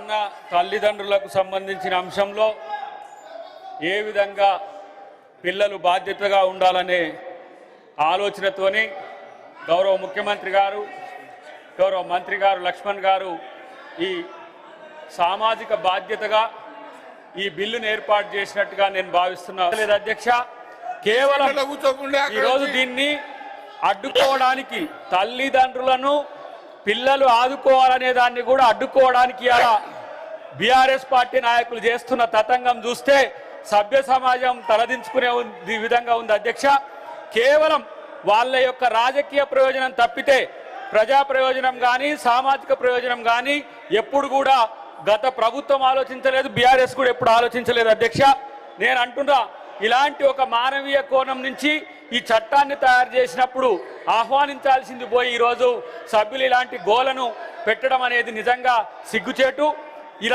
కన్న తల్లిదండ్రులకు సంబంధించిన అంశంలో ఏ విధంగా పిల్లలు బాధ్యతగా ఉండాలనే ఆలోచనతోని గౌరవ ముఖ్యమంత్రి గారు, గౌరవ మంత్రి గారు లక్ష్మణ్ గారు ఈ సామాజిక బాధ్యతగా ఈ బిల్లును ఏర్పాటు చేసినట్టుగా నేను భావిస్తున్నాను. లేదు అధ్యక్ష, కేవలం ఈరోజు దీన్ని అడ్డుకోవడానికి, తల్లిదండ్రులను పిల్లలు ఆదుకోవాలనే దాన్ని కూడా అడ్డుకోవడానికి ఇలా బీఆర్ఎస్ పార్టీ నాయకులు చేస్తున్న తతంగం చూస్తే సభ్య సమాజం తలదించుకునే విధంగా ఉంది అధ్యక్ష. కేవలం వాళ్ళ యొక్క రాజకీయ ప్రయోజనం తప్పితే ప్రజా ప్రయోజనం కానీ సామాజిక ప్రయోజనం కానీ ఎప్పుడు కూడా గత ప్రభుత్వం ఆలోచించలేదు, బీఆర్ఎస్ కూడా ఎప్పుడు ఆలోచించలేదు అధ్యక్ష. నేను అంటున్నా, ఇలాంటి ఒక మానవీయ కోణం నుంచి ఈ చట్టాన్ని తయారు చేసినప్పుడు ఆహ్వానించాల్సింది పోయి ఈరోజు సభ్యులు ఇలాంటి గోలను పెట్టడం అనేది నిజంగా సిగ్గుచేటు.